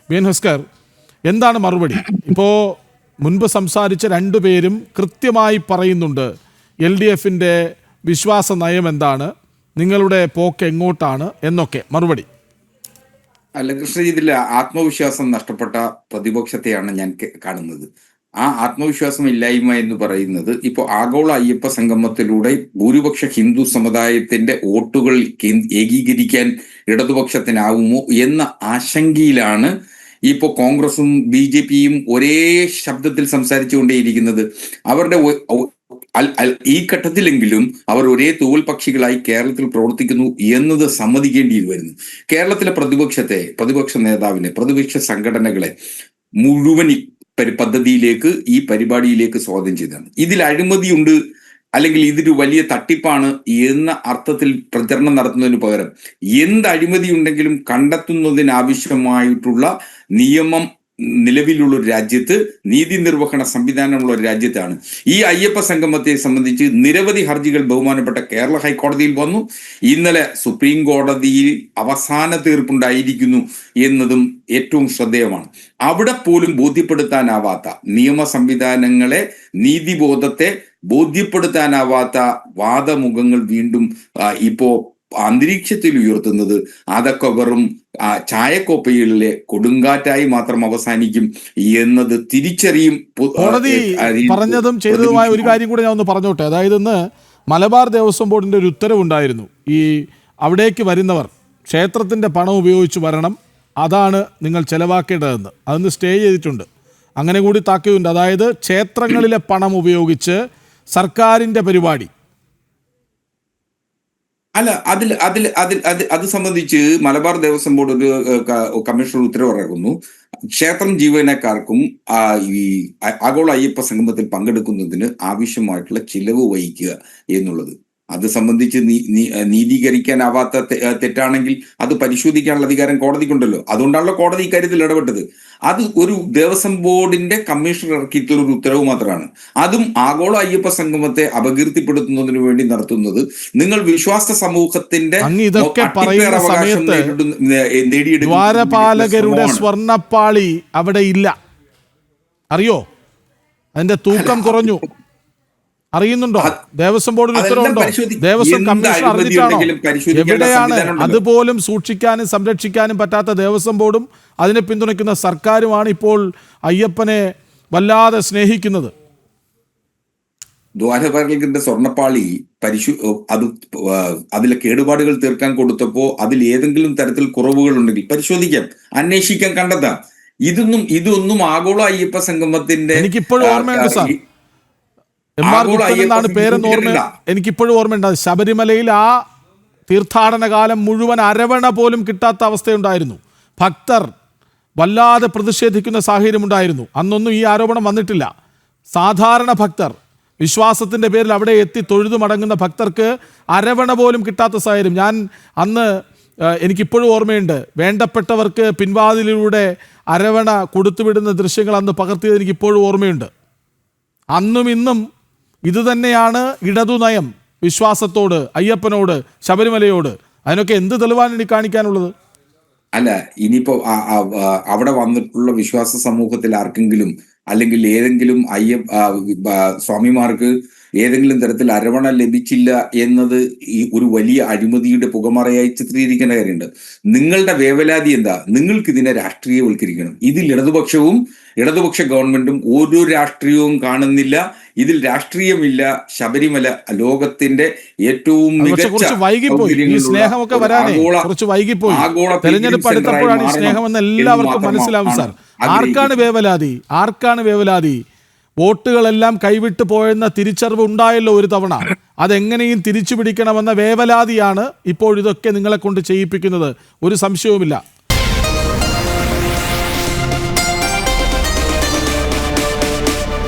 B N Haskar, എന്താണ് മറുപടി? ഇപ്പോൾ മുൻപ് സംസാരിച്ച രണ്ടുപേരും കൃത്യമായി പറയുന്നുണ്ട് LDFിൻ്റെ വിശ്വാസ നയം എന്താണ്, നിങ്ങളുടെ പോക്ക് എങ്ങോട്ടാണ് എന്നൊക്കെ. മറുപടി? അല്ല കൃഷ്ണ, ഇതിൽ ആത്മവിശ്വാസം നഷ്ടപ്പെട്ട പ്രതിപക്ഷത്തെയാണ് ഞാൻ കാണുന്നത്. ആ ആത്മവിശ്വാസം ഇല്ലായ്മ എന്ന് പറയുന്നത് ഇപ്പോൾ ആഗോള അയ്യപ്പ സംഗമത്തിലൂടെ ഭൂരിപക്ഷ ഹിന്ദു സമുദായത്തിന്റെ വോട്ടുകൾ ഏകീകരിക്കാൻ ഇടതുപക്ഷത്തിനാവുമോ എന്ന ആശങ്കയിലാണ് ഇപ്പോൾ കോൺഗ്രസും BJPയും ഒരേ ശബ്ദത്തിൽ സംസാരിച്ചുകൊണ്ടേയിരിക്കുന്നത്. അവരുടെ ഈ ഘട്ടത്തിലെങ്കിലും അവർ ഒരേ തൂവൽ പക്ഷികളായി കേരളത്തിൽ പ്രവർത്തിക്കുന്നു എന്നത് സമ്മതിക്കേണ്ടി വരുന്നു. കേരളത്തിലെ പ്രതിപക്ഷ നേതാവിനെ, പ്രതിപക്ഷ സംഘടനകളെ മുഴുവൻ പദ്ധതിയിലേക്ക്, ഈ പരിപാടിയിലേക്ക് സ്വാധീനം ചെയ്തതാണ്. ഇതിൽ അഴിമതിയുണ്ട് അല്ലെങ്കിൽ ഇതൊരു വലിയ തട്ടിപ്പാണ് എന്ന അർത്ഥത്തിൽ പ്രചരണം നടത്തുന്നതിന് പകരം എന്ത് അഴിമതി ഉണ്ടെങ്കിലും കണ്ടെത്തുന്നതിനാവശ്യമായിട്ടുള്ള നിയമം നിലവിലുള്ള ഒരു രാജ്യത്ത്, നീതി നിർവഹണ സംവിധാനമുള്ള ഒരു രാജ്യത്താണ്. ഈ അയ്യപ്പ സംഗമത്തെ സംബന്ധിച്ച് നിരവധി ഹർജികൾ ബഹുമാനപ്പെട്ട കേരള ഹൈക്കോടതിയിൽ വന്നു. ഇന്നലെ സുപ്രീം കോടതിയിൽ അവസാന തീർപ്പുണ്ടായിരിക്കുന്നു എന്നതും ഏറ്റവും ശ്രദ്ധേയമാണ്. അവിടെ പോലും ബോധ്യപ്പെടുത്താനാവാത്ത നിയമ സംവിധാനങ്ങളെ, നീതിബോധത്തെ ബോധ്യപ്പെടുത്താനാവാത്ത വാദമുഖങ്ങൾ വീണ്ടും ഇപ്പോ അന്തരീക്ഷത്തിൽ ഉയർത്തുന്നത് അതൊക്കെ വെറും ചായക്കോപ്പയിലെ കൊടുങ്കാറ്റായി മാത്രം അവസാനിക്കും എന്നത് തിരിച്ചറിയും. കോടതി പറഞ്ഞതും ചെയ്തതുമായ ഒരു കാര്യം കൂടെ ഞാൻ ഒന്ന് പറഞ്ഞോട്ടെ. അതായത് ഇന്ന് മലബാർ ദേവസ്വം ബോർഡിന്റെ ഒരു ഉത്തരവുണ്ടായിരുന്നു. ഈ അവിടേക്ക് വരുന്നവർ ക്ഷേത്രത്തിന്റെ പണം ഉപയോഗിച്ച് വരണം, അതാണ് നിങ്ങൾ ചെലവാക്കേണ്ടതെന്ന്. അതൊന്ന് സ്റ്റേ ചെയ്തിട്ടുണ്ട്. അങ്ങനെ കൂടി താക്കീതുണ്ട്. അതായത് ക്ഷേത്രങ്ങളിലെ പണം ഉപയോഗിച്ച് സർക്കാരിന്റെ പരിപാടി അല്ല, അത് സംബന്ധിച്ച് മലബാർ ദേവസ്വം ബോർഡ് ഒരു കമ്മീഷണർ ഉത്തരവിറക്കുന്നു. ക്ഷേത്രം ജീവനക്കാർക്കും ഈ ആഗോള അയ്യപ്പ സംഗമത്തിൽ പങ്കെടുക്കുന്നതിന് ആവശ്യമായിട്ടുള്ള ചിലവ് വഹിക്കുക എന്നുള്ളത്. അത് സംബന്ധിച്ച് നീതീകരിക്കാനാവാത്ത തെറ്റാണെങ്കിൽ അത് പരിശോധിക്കാനുള്ള അധികാരം കോടതിക്കുണ്ടല്ലോ. അതുകൊണ്ടാണല്ലോ കോടതി ഇക്കാര്യത്തിൽ ഇടപെട്ടത്. അത് ഒരു ദേവസ്വം ബോർഡിന്റെ കമ്മീഷണർ ഇറക്കിയിട്ടുള്ള ഒരു ഉത്തരവ് മാത്രമാണ്. അതും ആഗോള അയ്യപ്പ സംഗമത്തെ അപകീർത്തിപ്പെടുത്തുന്നതിന് വേണ്ടി നടത്തുന്നത്. നിങ്ങൾ വിശ്വാസ സമൂഹത്തിന്റെ ദ്വാരപാലകരുടെ സ്വർണ്ണപ്പാളി അവിടെ ഇല്ല, അറിയോ? അതിന്റെ തൂക്കം കുറഞ്ഞു, അറിയുന്നുണ്ടോ? ദേവസ്വം ബോർഡിന് ഉത്തരവുണ്ടോ? ദേവസ്വം കമ്മീഷൻ അറിഞ്ഞിട്ടാണോ? എവിടെയാണ് അതുപോലും സൂക്ഷിക്കാനും സംരക്ഷിക്കാനും പറ്റാത്ത ദേവസ്വം ബോർഡും അതിനെ പിന്തുണയ്ക്കുന്ന സർക്കാരുമാണ് ഇപ്പോൾ അയ്യപ്പനെ വല്ലാതെ സ്നേഹിക്കുന്നത്. ദ്വാരപാലകരുടെ സ്വർണ്ണപ്പാളി അതിലെ കേടുപാടുകൾ തീർക്കാൻ കൊടുത്തപ്പോ അതിൽ ഏതെങ്കിലും തരത്തിൽ കുറവുകൾ ഉണ്ടെങ്കിൽ പരിശോധിക്കാം, അന്വേഷിക്കാൻ, കണ്ടെത്താം. ഇതൊന്നും ആഗോള അയ്യപ്പ സംഗമത്തിന്റെ എനിക്കിപ്പോഴും ഓർമ്മയുണ്ട് സാർ, MR ഗുപ്തൻ എന്നാണ് പേരെന്ന് ഓർമ്മ, എനിക്കിപ്പോഴും ഓർമ്മയുണ്ട്. ശബരിമലയിൽ ആ തീർത്ഥാടന കാലം മുഴുവൻ അരവണ പോലും കിട്ടാത്ത അവസ്ഥയുണ്ടായിരുന്നു. ഭക്തർ വല്ലാതെ പ്രതിഷേധിക്കുന്ന സാഹചര്യമുണ്ടായിരുന്നു. അന്നൊന്നും ഈ ആരോപണം വന്നിട്ടില്ല. സാധാരണ ഭക്തർ വിശ്വാസത്തിൻ്റെ പേരിൽ അവിടെ എത്തി തൊഴുതു മടങ്ങുന്ന ഭക്തർക്ക് അരവണ പോലും കിട്ടാത്ത സാഹചര്യം. ഞാൻ അന്ന് എനിക്കിപ്പോഴും ഓർമ്മയുണ്ട്, വേണ്ടപ്പെട്ടവർക്ക് പിൻവാതിലിലൂടെ അരവണ കൊടുത്തുവിടുന്ന ദൃശ്യങ്ങൾ അന്ന് പകർത്തിയത് എനിക്കിപ്പോഴും ഓർമ്മയുണ്ട്. അന്നും ഇന്നും ഇതുതന്നെയാണ് ഇടതു നയം വിശ്വാസത്തോട്, അയ്യപ്പനോട്, ശബരിമലയോട്. അതിനൊക്കെ എന്ത് തെളിവാണ് ഇനി കാണിക്കാനുള്ളത്? അല്ല, ഇനിയിപ്പോ അവിടെ വന്നിട്ടുള്ള വിശ്വാസ സമൂഹത്തിൽ ആർക്കെങ്കിലും അല്ലെങ്കിൽ ഏതെങ്കിലും സ്വാമിമാർക്ക് ഏതെങ്കിലും തരത്തിൽ അരവണ ലഭിച്ചില്ല എന്നത് ഈ ഒരു വലിയ അഴിമതിയുടെ പുകമറയായി ചിത്രീകരിക്കേണ്ട കാര്യമുണ്ട്. നിങ്ങളുടെ വേവലാതി എന്താ? നിങ്ങൾക്ക് ഇതിനെ രാഷ്ട്രീയവൽക്കരിക്കണം. ഇതിൽ ഇടതുപക്ഷ ഗവൺമെന്റും ഒരു രാഷ്ട്രീയവും കാണുന്നില്ല. ഇതിൽ രാഷ്ട്രീയമില്ല. ശബരിമല ലോകത്തിന്റെ ഏറ്റവും മികച്ച തെരഞ്ഞെടുപ്പ് അടുത്തപ്പോഴാണ് ഈ സ്നേഹമെന്ന് എല്ലാവർക്കും മനസ്സിലാവും സാർ. ആർക്കാണ് വേവലാതി? വോട്ടുകളെല്ലാം കൈവിട്ടു പോയെന്ന തിരിച്ചറിവ് ഉണ്ടായല്ലോ ഒരു തവണ. അതെങ്ങനെയും തിരിച്ചു പിടിക്കണമെന്ന വേവലാതിയാണ് ഇപ്പോൾ ഇതൊക്കെ നിങ്ങളെ കൊണ്ട് ചെയ്യിപ്പിക്കുന്നത്. ഒരു സംശയവുമില്ല.